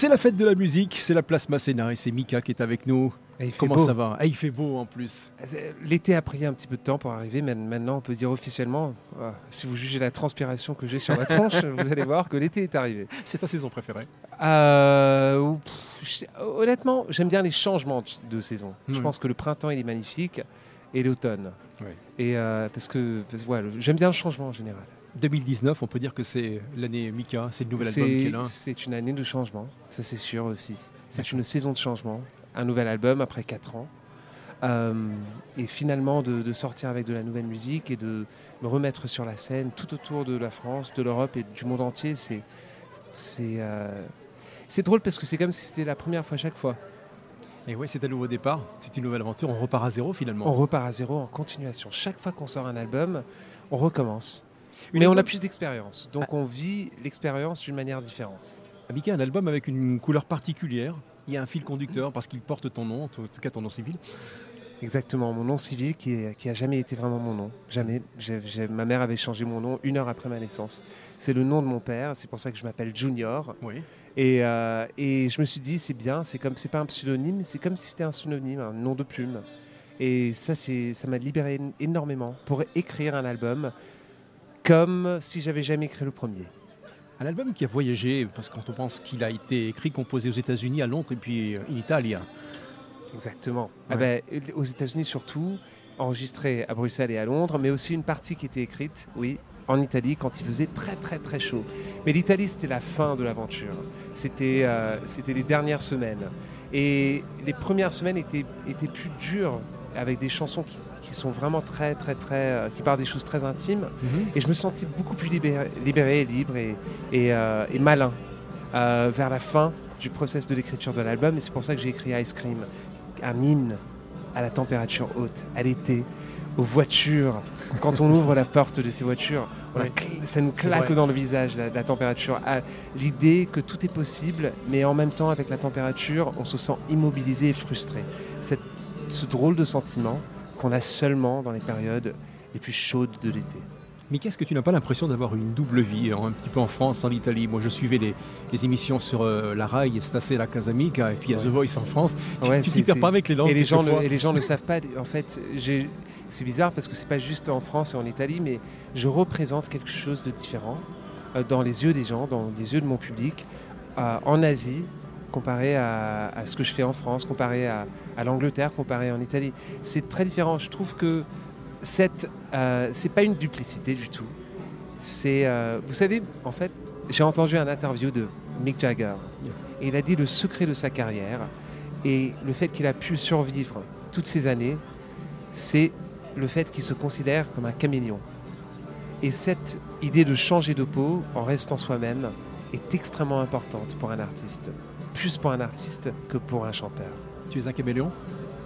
C'est la fête de la musique, c'est la place Masséna et c'est Mika qui est avec nous. Comment ça va? Il fait beau en plus. L'été a pris un petit peu de temps pour arriver, mais maintenant on peut dire officiellement, si vous jugez la transpiration que j'ai sur ma tronche, vous allez voir que l'été est arrivé. C'est ta saison préférée? Honnêtement, j'aime bien les changements de saison. Oui. Je pense que le printemps il est magnifique et l'automne. Oui. Et parce que j'aime bien le changement en général. 2019, on peut dire que c'est l'année Mika, c'est le nouvel album qui est là. C'est une année de changement, ça c'est sûr aussi. C'est une saison de changement, un nouvel album après 4 ans. Et finalement de sortir avec de la nouvelle musique et de me remettre sur la scène tout autour de la France, de l'Europe et du monde entier, c'est drôle parce que c'est comme si c'était la première fois chaque fois. Et ouais, c'est un nouveau départ, c'est une nouvelle aventure, on repart à zéro finalement. On repart à zéro en continuation. Chaque fois qu'on sort un album, on recommence. Mais on a plus d'expérience, donc on vit l'expérience d'une manière différente. Mika, un album avec une couleur particulière, il y a un fil conducteur parce qu'il porte ton nom, en tout cas ton nom civil. Exactement, mon nom civil qui a jamais été vraiment mon nom. Jamais. Ma mère avait changé mon nom 1 heure après ma naissance. C'est le nom de mon père, c'est pour ça que je m'appelle Junior. Oui. Et je me suis dit, c'est bien, c'est pas un pseudonyme, c'est comme si c'était un synonyme, un nom de plume. Et ça m'a libéré énormément pour écrire un album comme si j'avais jamais écrit le premier. Un album qui a voyagé, parce que quand on pense qu'il a été écrit, composé aux États-Unis, à Londres et puis en Italie. Exactement. Ouais. Aux États-Unis surtout, enregistré à Bruxelles et à Londres, mais aussi une partie qui était écrite, oui, en Italie quand il faisait très très très chaud. Mais l'Italie, c'était la fin de l'aventure. C'était les dernières semaines. Et les premières semaines étaient plus dures, avec des chansons qui sont vraiment très très très qui parlent des choses très intimes. Et je me sentais beaucoup plus libéré, libre et malin vers la fin du process de l'écriture de l'album. Et c'est pour ça que j'ai écrit Ice Cream, un hymne à la température haute, à l'été, aux voitures. Quand on ouvre la porte de ces voitures, ça nous claque dans le visage, la température. L'idée que tout est possible, mais en même temps, avec la température, on se sent immobilisé et frustré. Ce drôle de sentiment qu'on a seulement dans les périodes les plus chaudes de l'été. Mais qu'est-ce que tu n'as pas l'impression d'avoir une double vie, un petit peu en France, en Italie? Moi, je suivais les émissions sur la RAI, Stassi La Casa Amica, et puis il y a The Voice en France. Tu t'y perds pas avec les langues. Et les gens ne savent pas. En fait, c'est bizarre parce que c'est pas juste en France et en Italie, mais je représente quelque chose de différent dans les yeux des gens, dans les yeux de mon public, en Asie, comparé à ce que je fais en France, comparé à l'Angleterre, comparé en Italie. C'est très différent. Je trouve que c'est pas une duplicité du tout. Vous savez, en fait, j'ai entendu un interview de Mick Jagger et il a dit le secret de sa carrière et le fait qu'il a pu survivre toutes ces années, c'est le fait qu'il se considère comme un caméléon. Et cette idée de changer de peau en restant soi-même est extrêmement importante pour un artiste. Plus pour un artiste que pour un chanteur. Tu es un caméléon?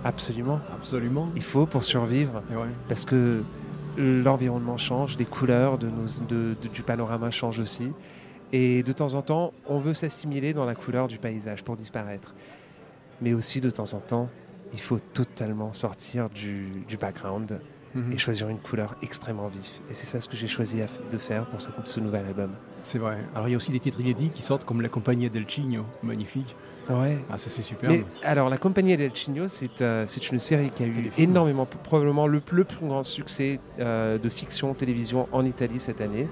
Absolument. Absolument. Il faut pour survivre, parce que l'environnement change, les couleurs du panorama changent aussi. Et de temps en temps, on veut s'assimiler dans la couleur du paysage pour disparaître. Mais aussi, de temps en temps, il faut totalement sortir du background et choisir une couleur extrêmement vive. Et c'est ça ce que j'ai choisi de faire pour ce nouvel album. C'est vrai. Alors, il y a aussi des titres inédits qui sortent, comme La Compagnia del Cigno, magnifique. Ouais. Ah, ça c'est super. Mais alors, La Compagnia del Cigno, c'est une série qui a eu énormément, probablement le plus grand succès de fiction télévision en Italie cette année.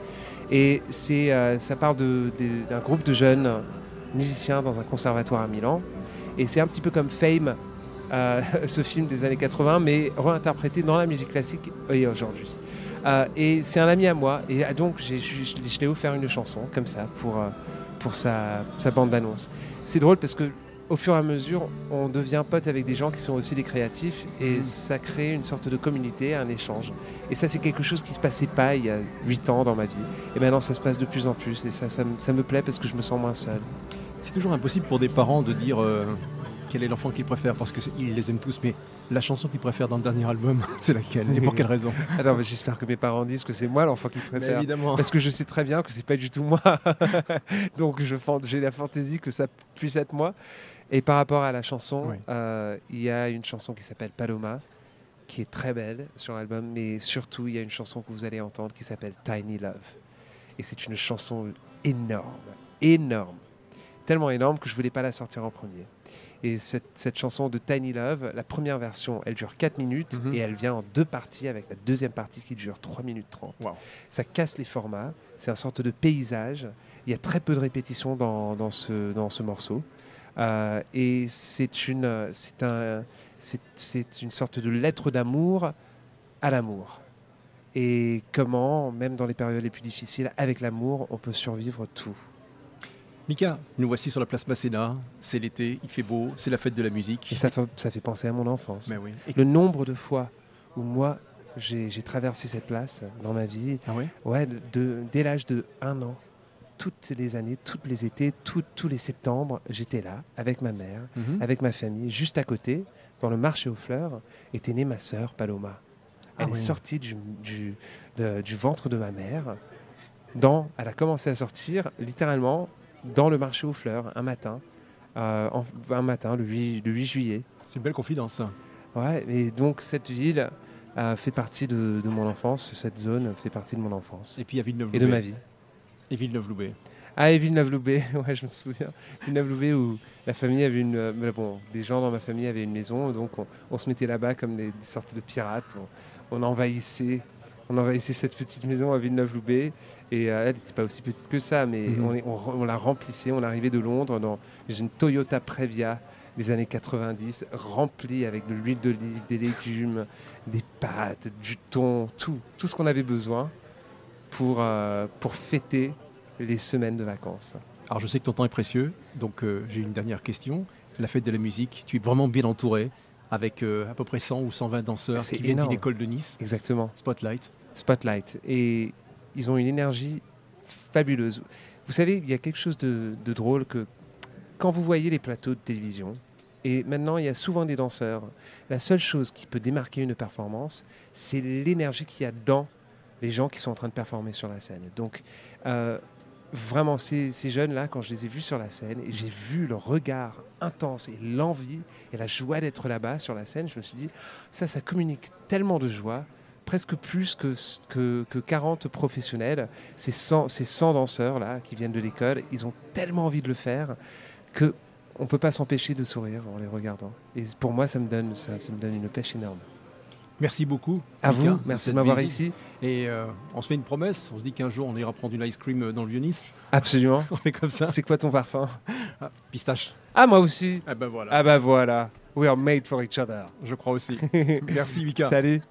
Et ça part d'un groupe de jeunes musiciens dans un conservatoire à Milan. Et c'est un petit peu comme Fame, ce film des années 80, mais réinterprété dans la musique classique et aujourd'hui. Et c'est un ami à moi, et donc je l'ai offert une chanson comme ça pour sa bande d'annonce. C'est drôle parce que au fur et à mesure, on devient pote avec des gens qui sont aussi des créatifs et ça crée une sorte de communauté, un échange. Et ça, c'est quelque chose qui ne se passait pas il y a 8 ans dans ma vie. Et maintenant, ça se passe de plus en plus et ça me plaît parce que je me sens moins seul. C'est toujours impossible pour des parents de dire quel est l'enfant qu'ils préfèrent, parce qu'ils les aiment tous, mais la chanson qu'ils préfèrent dans le dernier album, c'est laquelle et pour quelle raison? Alors, j'espère que mes parents disent que c'est moi l'enfant qu'ils préfèrent. Évidemment. Parce que je sais très bien que c'est pas du tout moi. Donc j'ai la fantaisie que ça puisse être moi. Et par rapport à la chanson, il y a une chanson qui s'appelle Paloma, qui est très belle sur l'album, mais surtout il y a une chanson que vous allez entendre qui s'appelle Tiny Love. Et c'est une chanson énorme, énorme. tellement énorme que je ne voulais pas la sortir en premier. Et cette chanson de Tiny Love, la première version, elle dure 4 minutes et elle vient en 2 parties avec la deuxième partie qui dure 3 minutes 30. Wow. Ça casse les formats, c'est une sorte de paysage. Il y a très peu de répétitions dans ce morceau. Et c'est une sorte de lettre d'amour à l'amour. Et comment, même dans les périodes les plus difficiles, avec l'amour, on peut survivre tout. Mika, nous voici sur la place Masséna, c'est l'été, il fait beau, c'est la fête de la musique. Et ça fait penser à mon enfance. Mais oui. Le nombre de fois où moi, j'ai traversé cette place dans ma vie, dès l'âge de 1 an, toutes les années, tous les étés, tous les septembre, j'étais là, avec ma mère, avec ma famille, juste à côté, dans le marché aux fleurs, était née ma sœur Paloma. Elle est sortie du ventre de ma mère. Elle a commencé à sortir, littéralement, dans le marché aux fleurs, un matin, le 8 juillet. C'est une belle confidence. Ouais, et donc cette ville fait partie de mon enfance, cette zone fait partie de mon enfance. Et puis il y a Villeneuve-Loubet. Et de ma vie. Et Villeneuve-Loubet. Ah, et Villeneuve-Loubet, ouais, je me souviens. Villeneuve-Loubet où la famille avait des gens dans ma famille avaient une maison, donc on se mettait là-bas comme des sortes de pirates. On envahissait cette petite maison à Villeneuve-Loubet. Et elle n'était pas aussi petite que ça, mais on la remplissait. On arrivait de Londres dans une Toyota Previa des années 90, remplie avec de l'huile d'olive, des légumes, des pâtes, du thon, tout ce qu'on avait besoin pour fêter les semaines de vacances. Alors je sais que ton temps est précieux, donc j'ai une dernière question. La fête de la musique, tu es vraiment bien entouré avec à peu près 100 ou 120 danseurs qui viennent d'une école de Nice. Exactement. Spotlight. Et ils ont une énergie fabuleuse. Vous savez, il y a quelque chose de drôle que quand vous voyez les plateaux de télévision, et maintenant il y a souvent des danseurs, la seule chose qui peut démarquer une performance, c'est l'énergie qu'il y a dans les gens qui sont en train de performer sur la scène. Donc vraiment, ces jeunes-là, quand je les ai vus sur la scène, et j'ai vu leur regard intense et l'envie et la joie d'être là-bas sur la scène, je me suis dit, ça communique tellement de joie, presque plus que 40 professionnels. Ces 100 danseurs-là qui viennent de l'école, ils ont tellement envie de le faire qu'on ne peut pas s'empêcher de sourire en les regardant. Et pour moi, ça me donne une pêche énorme. Merci beaucoup. À Mika, vous, merci de m'avoir ici. Et on se fait une promesse, on se dit qu'un jour on ira prendre une ice cream dans le Vieux-Nice. Absolument. On fait comme ça. C'est quoi ton parfum? Pistache. Ah, moi aussi. Ah ben voilà. Ah ben voilà. We are made for each other. Je crois aussi. Merci Mika. Salut.